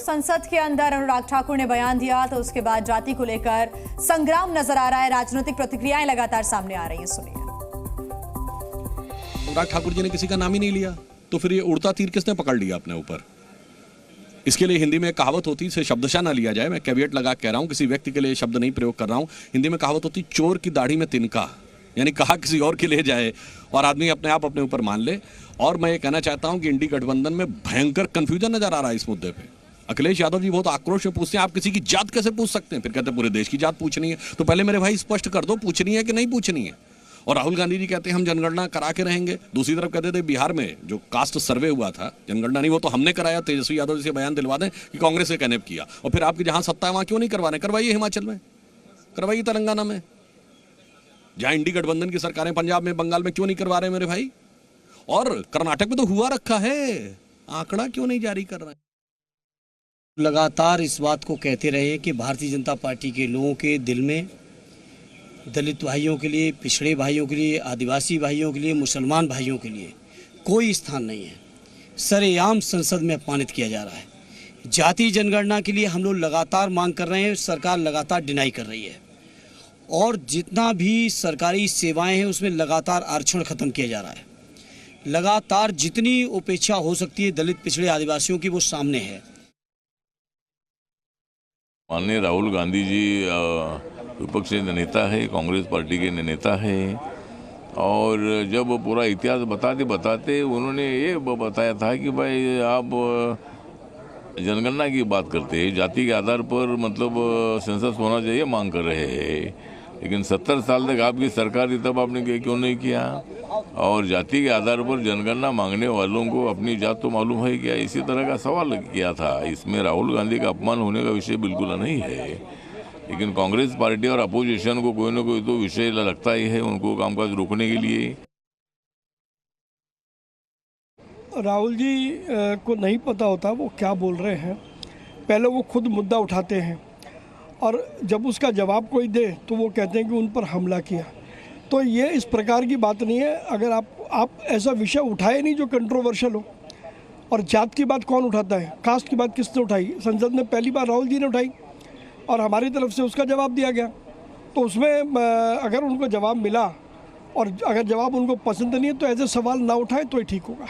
संसद के अंदर अनुराग ठाकुर ने बयान दिया तो उसके बाद जाति को लेकर संग्राम नजर आ रहा है। राजनीतिक प्रतिक्रियाएं लगातार सामने आ रही हैं। सुनिए। अनुराग ठाकुर जी ने किसी का नाम ही नहीं लिया, तो फिर ये उड़ता तीर किसने पकड़ लिया अपने ऊपर? इसके लिए हिंदी में कहावत होती, इसे शब्दशः ना लिया जाए, मैं कैविएट लगा कह रहा हूं, किसी व्यक्ति के लिए शब्द नहीं प्रयोग कर रहा हूं। हिंदी में कहावत होती, चोर की दाढ़ी में तिनका, यानी कहा किसी और के लिए जाए और आदमी अपने आप अपने ऊपर मान ले। और मैं ये कहना चाहता हूं कि इंडी गठबंधन में भयंकर कंफ्यूजन नजर आ रहा है इस मुद्दे पे। अखिलेश यादव जी बहुत आक्रोश से पूछते हैं, आप किसी की जात कैसे पूछ सकते हैं? फिर कहते हैं पूरे देश की जात पूछनी है। तो पहले मेरे भाई स्पष्ट कर दो, पूछनी है कि नहीं पूछनी है। और राहुल गांधी जी कहते हैं हम जनगणना करा के रहेंगे। दूसरी तरफ कहते थे बिहार में जो कास्ट सर्वे हुआ था, जनगणना नहीं वो तो हमने कराया, तेजस्वी यादव जी से बयान दिलवा दें कि कांग्रेस ने कहने किया। और फिर आपकी जहां सत्ता है वहां क्यों नहीं करवाने? करवाइए हिमाचल में, करवाइए तेलंगाना में। जहां इंडी गठबंधन की सरकारें पंजाब में, बंगाल में क्यों नहीं करवा रहे मेरे भाई? और कर्नाटक में तो हुआ रखा है, आंकड़ा क्यों नहीं जारी कर रहे हैं? लगातार इस बात को कहते रहे कि भारतीय जनता पार्टी के लोगों के दिल में दलित भाइयों के लिए, पिछड़े भाइयों के लिए, आदिवासी भाइयों के लिए, मुसलमान भाइयों के लिए कोई स्थान नहीं है। सरेआम संसद में अपमानित किया जा रहा है। जाति जनगणना के लिए हम लोग लगातार मांग कर रहे हैं, सरकार लगातार डिनाई कर रही है। और जितना भी सरकारी सेवाएं हैं उसमें लगातार आरक्षण खत्म किया जा रहा है। लगातार जितनी उपेक्षा हो सकती है दलित, पिछड़े, आदिवासियों की, वो सामने है। माननीय राहुल गांधी जी विपक्ष के नेता है, कांग्रेस पार्टी के नेता है। और जब पूरा इतिहास बताते उन्होंने ये बताया था कि भाई आप जनगणना की बात करते हैं, जाति के आधार पर मतलब सेंसस होना चाहिए मांग कर रहे हैं। लेकिन 70 साल तक आपकी सरकार थी, तब आपने क्यों नहीं किया? और जाति के आधार पर जनगणना मांगने वालों को अपनी जात तो मालूम है क्या? इसी तरह का सवाल किया था। इसमें राहुल गांधी का अपमान होने का विषय बिल्कुल नहीं है। लेकिन कांग्रेस पार्टी और अपोजिशन को कोई ना कोई तो विषय लगता ही है उनको कामकाज रोकने के लिए। राहुल जी को नहीं पता होता वो क्या बोल रहे हैं। पहले वो खुद मुद्दा उठाते हैं और जब उसका जवाब कोई दे तो वो कहते हैं कि उन पर हमला किया। तो ये इस प्रकार की बात नहीं है। अगर आप ऐसा विषय उठाए नहीं जो कंट्रोवर्शियल हो। और जात की बात कौन उठाता है? कास्ट की बात किसने उठाई? संसद में पहली बार राहुल जी ने उठाई और हमारी तरफ से उसका जवाब दिया गया। तो उसमें अगर उनको जवाब मिला और अगर जवाब उनको पसंद नहीं है तो ऐसे सवाल ना उठाएं तो ही ठीक होगा।